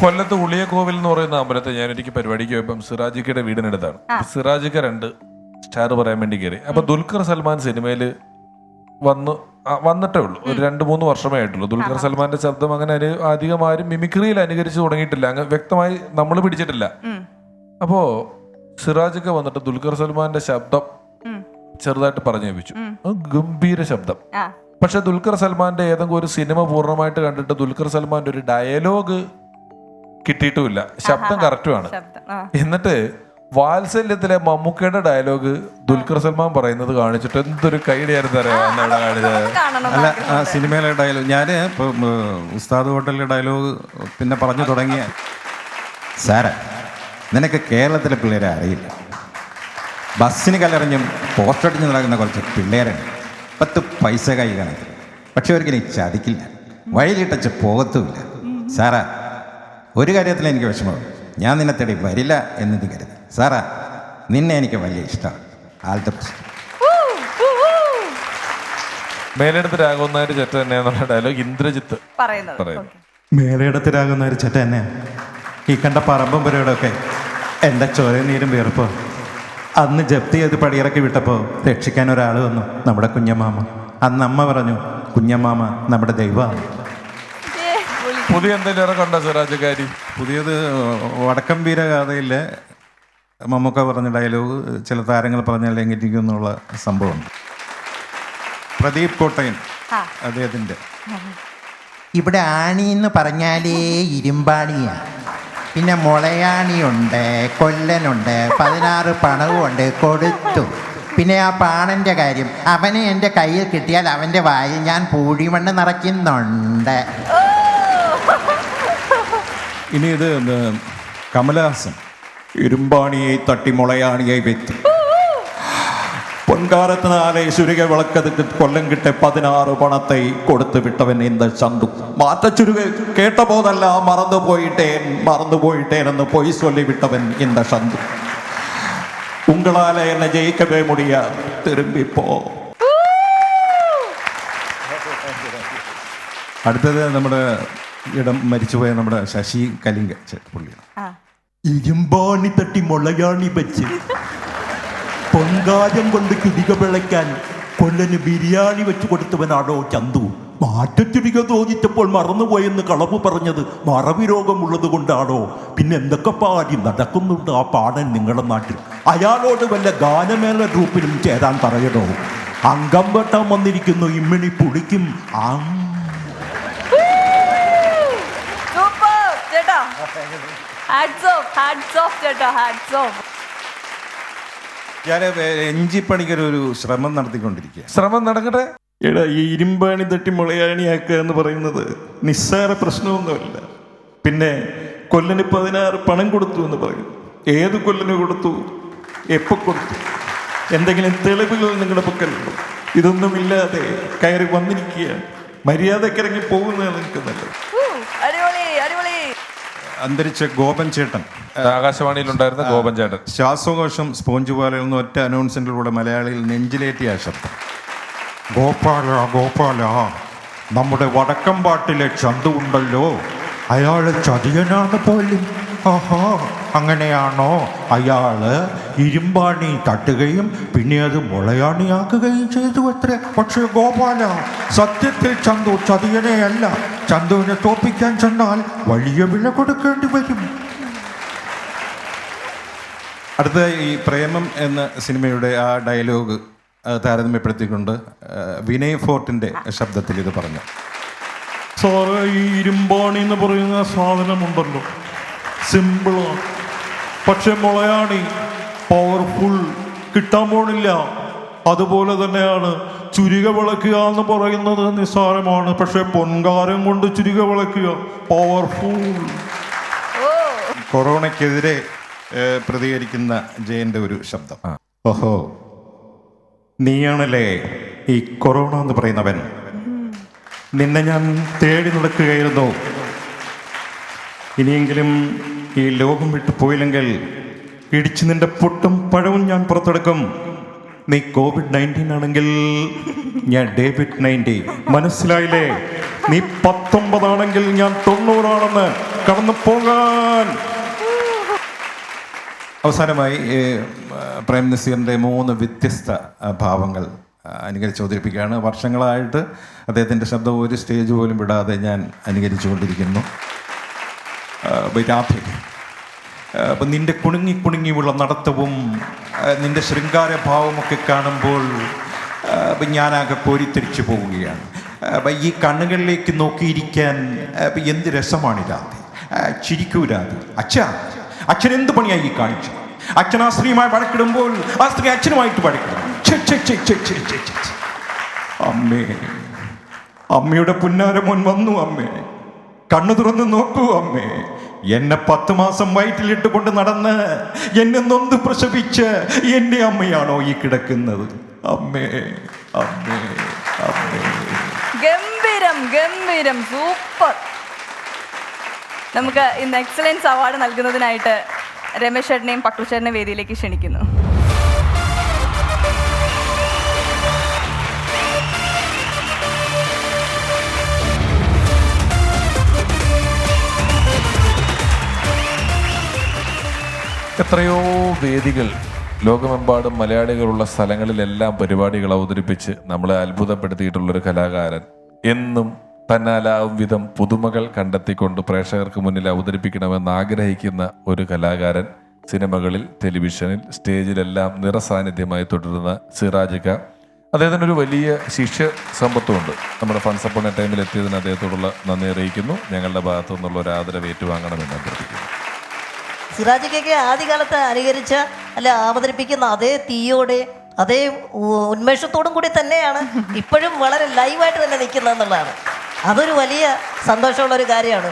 കൊല്ലത്ത് ഉളിയക്കോവിൽ എന്ന് പറയുന്ന അമ്പലത്തിൽ ഞാൻ എനിക്ക് പരിപാടിക്ക് പോയപ്പം സിറാജിക്കയുടെ വീടിനടുത്താണ്. സിറാജിക്ക 2 സ്റ്റാർ പറയാൻ വേണ്ടി കയറി. അപ്പൊ ദുൽഖർ സൽമാൻ സിനിമയിൽ വന്നിട്ടേ ഉള്ളൂ. ഒരു 2-3 വർഷമേ ആയിട്ടുള്ളൂ. ദുൽഖർ സൽമാന്റെ ശബ്ദം അങ്ങനെ അധികം ആരും മിമിക്രിയിൽ അനുകരിച്ച് തുടങ്ങിയിട്ടില്ല, അങ്ങ് വ്യക്തമായി നമ്മൾ പിടിച്ചിട്ടില്ല. അപ്പോ സിറാജിക്ക വന്നിട്ട് ദുൽഖർ സൽമാന്റെ ശബ്ദം ചെറുതായിട്ട് പറഞ്ഞു കേൾപ്പിച്ചു. ഗംഭീര ശബ്ദം. പക്ഷെ ദുൽഖർ സൽമാന്റെ ഏതെങ്കിലും ഒരു സിനിമ പൂർണ്ണമായിട്ട് കണ്ടിട്ട് ദുൽഖർ സൽമാന്റെ ഒരു ഡയലോഗ് കിട്ടിയിട്ടുമില്ല. ശബ്ദം കറക്റ്റുമാണ്. എന്നിട്ട് വാത്സല്യത്തിലെ മമ്മൂക്കയുടെ ഡയലോഗ് ദുൽഖർ സൽമാൻ പറയുന്നത് കാണിച്ചിട്ട് എന്തൊരു കൈഡിയായിരുന്നു അറിയാം അവിടെ കാണിച്ചത്. അല്ല, ആ സിനിമയിലെ ഡയലോഗ് ഞാൻ ഉസ്താദ് ഹോട്ടലിലെ ഡയലോഗ് പിന്നെ പറഞ്ഞു തുടങ്ങിയ സാറേ, നിനക്ക് കേരളത്തിലെ പിള്ളേരെ അറിയില്ല. ബസ്സിന് കലറിഞ്ഞും പോസ്റ്റടിഞ്ഞ് നടക്കുന്ന കുറച്ച് പിള്ളേരുണ്ട്, 10 പൈസ കൈ കണക്കിൽ. പക്ഷെ അവർക്ക് എനിക്ക് ചതിക്കില്ല, വഴിയിലിട്ടച്ച് പോകത്തുമില്ല. സാറാ, ഒരു കാര്യത്തിൽ എനിക്ക് വിഷമമാണ്. ഞാൻ നിന്നെ തേടി വരില്ല എന്നത് കരുതി. സാറാ, നിന്നെ എനിക്ക് വലിയ ഇഷ്ടമാണ്. ആദ്യത്തെ പ്രശ്നം മേലെടുത്ത് രാഘവൻ നായർ ചെറ്റ തന്നെയാണെന്നുള്ള ഡയലോഗ് ഇന്ദ്രജിത്ത് പറയുന്നത്. മേലയിടത്ത് രാകുന്ന ഒരു ചെറ്റ തന്നെ ഈ കണ്ട പറമ്പും പുരയോടൊക്കെ എൻ്റെ ചോരയും നീരും വീർപ്പോ. അന്ന് ജപ്തി ചെയ്ത് പടിയിറക്കി വിട്ടപ്പോൾ രക്ഷിക്കാൻ ഒരാൾ വന്നു, നമ്മുടെ കുഞ്ഞമ്മാമ. അന്ന് അമ്മ പറഞ്ഞു, കുഞ്ഞമ്മാമ നമ്മുടെ ദൈവമാണ്. പുതിയ എന്തെങ്കിലും കണ്ടോ സിറാജുകാരി? പുതിയത് വടക്കം വീരഗാഥയിലെ മമ്മൂക്ക പറഞ്ഞ ഡയലോഗ് ചില താരങ്ങൾ പറഞ്ഞാൽ ലംഘിക്കും എന്നുള്ള സംഭവമുണ്ട്. പ്രദീപ് കോട്ടയൻ അദ്ദേഹത്തിൻ്റെ ഇവിടെ ആണി എന്ന് പറഞ്ഞാലേ ഇരുമ്പാണിയാണ്. പിന്നെ മുളയാണിയുണ്ട്, കൊല്ലനുണ്ട്, 16 പണവുമുണ്ട്, കൊടുത്തു. പിന്നെ ആ പാണൻ്റെ കാര്യം, അവനെ എൻ്റെ കയ്യിൽ കിട്ടിയാൽ അവൻ്റെ വായിൽ ഞാൻ പൂഴിമണ്ണ് നിറയ്ക്കുന്നുണ്ട്. ഇനി ഇത് കമലഹാസൻ, ഇരുമ്പാണിയെ തട്ടി മുളയാണിയെ വെത്തി പൊൻകാലത്ത് 4 ചുരുക വിളക്കതിട്ട് കൊല്ലം കിട്ടെ 16 പണത്തെ കൊടുത്തു വിട്ടവൻ എന്ത് ചന്തു. മാറ്റച്ചുരുക കേട്ട പോതല്ല മറന്നുപോയിട്ടേനെന്ന് പൊയ് ചൊല്ലി വിട്ടവൻ എന്ത് ചന്തു. ഉങ്ങളാലെ എന്നെ ജയിക്കവേ മുടിയ തിരുമ്പിപ്പോ. അടുത്തത് നമ്മുടെ മരിച്ചുപോയ നമ്മുടെ ശശി കലിംഗ പുള്ളിയാണ്. ഇരുമ്പാണി തട്ടി മുളയാണി വെച്ച് പൊൻകാരം കൊണ്ട് ചുരിക വിളയ്ക്കാൻ കൊല്ലന് ബിരിയാണി വെച്ച് കൊടുത്തവനാണോ ചന്തു. മാറ്റച്ചുരിക തോന്നിച്ചപ്പോൾ മറന്നുപോയെന്ന് കളവ് പറഞ്ഞത് മറവി രോഗമുള്ളത് കൊണ്ടാണോ? പിന്നെ എന്തൊക്കെ പാടി നടക്കുന്നുണ്ട് ആ പാടൻ നിങ്ങളുടെ നാട്ടിൽ. അയാളോട് വല്ല ഗാനമേള ഗ്രൂപ്പിലും ചേരാൻ പറയണോ? അംഗം വെട്ടാൻ വന്നിരിക്കുന്നു ഇമ്മിണി പുളിക്കും. ഞാൻ എഞ്ചിപ്പണിക്കൊരു ശ്രമം നടത്തിക്കൊണ്ടിരിക്കുക. ശ്രമം നടക്കട്ടെ. എടാ, ഈ ഇരുമ്പാണി തട്ടി മുളയാണിയാക്കുക എന്ന് പറയുന്നത് നിസ്സാര പ്രശ്നമൊന്നുമല്ല. പിന്നെ കൊല്ലന് 16 പണം കൊടുത്തു എന്ന് പറയും. ഏത് കൊല്ലന് കൊടുത്തു, എപ്പോൾ കൊടുത്തു, എന്തെങ്കിലും തെളിവുകൾ നിങ്ങളുടെ പക്കലുണ്ടോ? ഇതൊന്നുമില്ലാതെ കയറി വന്നിരിക്കുകയാണ്. മര്യാദക്കിറങ്ങി പോകുന്നതാണ് നിങ്ങൾക്ക് നല്ലത്. അന്തരിച്ച ഗോപൻ ചേട്ടൻ, ആകാശവാണിയിലുണ്ടായിരുന്ന ഗോപൻ ചേട്ടൻ, ശ്വാസകോശം സ്പോഞ്ച് പോലെ ഒന്ന് ഒറ്റ അനൗൺസ്മെന്റിലൂടെ മലയാളിയിൽ നെഞ്ചിലേറ്റിയ ശബ്ദം. ഗോപാല, നമ്മുടെ വടക്കമ്പാട്ടിലെ ചന്തു ഉണ്ടല്ലോ, അയാള് ചതിയനാണ് പോലും. ആഹാ, അങ്ങനെയാണോ? അയാള് ഇരുമ്പാണി തട്ടുകയും പിന്നെ അത് മുളയാണിയാക്കുകയും ചെയ്തു അത്രേ. പക്ഷേ ഗോപാല, സത്യത്തിൽ ചന്തു ചതിയനെയല്ല. ചന്തുവിനെ തോപ്പിക്കാൻ ചെന്നാൽ വലിയ വില കൊടുക്കേണ്ടി വരും. അടുത്ത ഈ പ്രേമം എന്ന സിനിമയുടെ ആ ഡയലോഗ് താരതമ്യപ്പെടുത്തിക്കൊണ്ട് വിനയ് ഫോർട്ടിൻ്റെ ശബ്ദത്തിൽ ഇത് പറഞ്ഞു. സാറേ, ഈ ഇരുമ്പാണി എന്ന് പറയുന്ന സാധനമുണ്ടല്ലോ, സിമ്പിളാണ്. പക്ഷെ മുളയാണി പവർഫുൾ, കിട്ടാൻ പോണില്ല. അതുപോലെ തന്നെയാണ് ചുരിക വിളക്കുക എന്ന് പറയുന്നത് നിസ്സാരമാണ്. പക്ഷെ പൊൻകാരം കൊണ്ട് ചുരിക വിളക്കുക പവർഫുൾ. കൊറോണയ്ക്കെതിരെ പ്രതികരിക്കുന്ന ജയന്റെ ഒരു ശബ്ദം. ഓഹോ, നീയാണല്ലേ ഈ കൊറോണ എന്ന് പറയുന്നവൻ. നിന്നെ ഞാൻ തേടി നടക്കുകയായിരുന്നു. ഇനിയെങ്കിലും ഈ ലോകം വിട്ടു പോയില്ലെങ്കിൽ ഇടിച്ച് നിന്റെ പൊട്ടും പഴവും ഞാൻ പുറത്തെടുക്കും. നീ COVID-19 ആണെങ്കിൽ ഞാൻ COVID-19. മനസ്സിലായില്ലേ? നീ 19 ആണെങ്കിൽ ഞാൻ 90 ആണെന്ന്. കടന്നു പോകാൻ. അവസാനമായി പ്രേം നസീറിൻ്റെ 3 വ്യത്യസ്ത ഭാവങ്ങൾ അനുകരിച്ച് അവതരിപ്പിക്കുകയാണ്. വർഷങ്ങളായിട്ട് അദ്ദേഹത്തിൻ്റെ ശബ്ദം ഒരു സ്റ്റേജ് പോലും വിടാതെ ഞാൻ അനുകരിച്ചുകൊണ്ടിരിക്കുന്നു. രാധേ, അപ്പം നിൻ്റെ കുണുങ്ങിയുള്ള നടത്തവും നിൻ്റെ ശൃംഗാരഭാവമൊക്കെ കാണുമ്പോൾ ഞാനാകെ കോരിത്തിരിച്ചു പോവുകയാണ്. ഈ കണ്ണുകളിലേക്ക് നോക്കിയിരിക്കാൻ എന്ത് രസമാണ് രാധേ. ചിരിക്കൂ രാധേ. അച്ഛൻ എന്ത് പണിയായി ഈ കാണിച്ചു? അച്ഛൻ ആ സ്ത്രീയുമായി വഴക്കിടുമ്പോൾ ആ സ്ത്രീ അച്ഛനുമായിട്ട് വഴക്കിടും. അമ്മേ, അമ്മയുടെ പുന്നാരമോൻ വന്നു. അമ്മേ, കണ്ണു തുറന്ന് നോക്കൂ അമ്മേ. എന്നെ 10 മാസം വയറ്റിലിട്ട് കൊണ്ട് നടന്ന് എന്നെ നൊന്ത് പ്രസവിച്ച് എൻ്റെ അമ്മയാണോ ഈ കിടക്കുന്നത്? അമ്മേ, അമ്മേ, അമ്മേ. ഗംഭീരം, സൂപ്പർ. നമുക്ക് ഇന്ന് എക്സലൻസ് അവാർഡ് നൽകുന്നതിനായിട്ട് രമേശ് ചേട്ടനെയും പക്രു ചേട്ടനെയും വേദിയിലേക്ക് ക്ഷണിക്കുന്നു. എത്രയോ വേദികൾ, ലോകമെമ്പാടും മലയാളികളുള്ള സ്ഥലങ്ങളിലെല്ലാം പരിപാടികൾ അവതരിപ്പിച്ച് നമ്മളെ അത്ഭുതപ്പെടുത്തിയിട്ടുള്ളൊരു കലാകാരൻ, എന്നും തന്നാലാവും വിധം പുതുമകൾ കണ്ടെത്തിക്കൊണ്ട് പ്രേക്ഷകർക്ക് മുന്നിൽ അവതരിപ്പിക്കണമെന്ന് ആഗ്രഹിക്കുന്ന ഒരു കലാകാരൻ, സിനിമകളിൽ, ടെലിവിഷനിൽ, സ്റ്റേജിലെല്ലാം നിറസാന്നിധ്യമായി തുടരുന്ന സിറാജിക്ക. അദ്ദേഹത്തിനൊരു വലിയ ശിഷ്യ സമ്പത്തുമുണ്ട്. നമ്മുടെ ഫൺസ് അപ്പോൺ എ ടൈമിൽ എത്തിയതിന് അദ്ദേഹത്തോടുള്ള നന്ദി അറിയിക്കുന്നു. ഞങ്ങളുടെ ഭാഗത്തു നിന്നുള്ള ഒരു ആദരവ് ഏറ്റുവാങ്ങണമെന്ന് അഭ്യർത്ഥിക്കുന്നു. സിറാജിക്കയ്ക്ക് ആദ്യകാലത്ത് അനുകരിച്ച അവതരിപ്പിക്കുന്ന അതേ തീയോടെ അതേ ഉന്മേഷത്തോടും കൂടി തന്നെയാണ് ഇപ്പോഴും വളരെ ലൈവായിട്ട് തന്നെ നിൽക്കുന്നതെന്നുള്ളതാണ്. അതൊരു വലിയ സന്തോഷമുള്ളൊരു കാര്യമാണ്.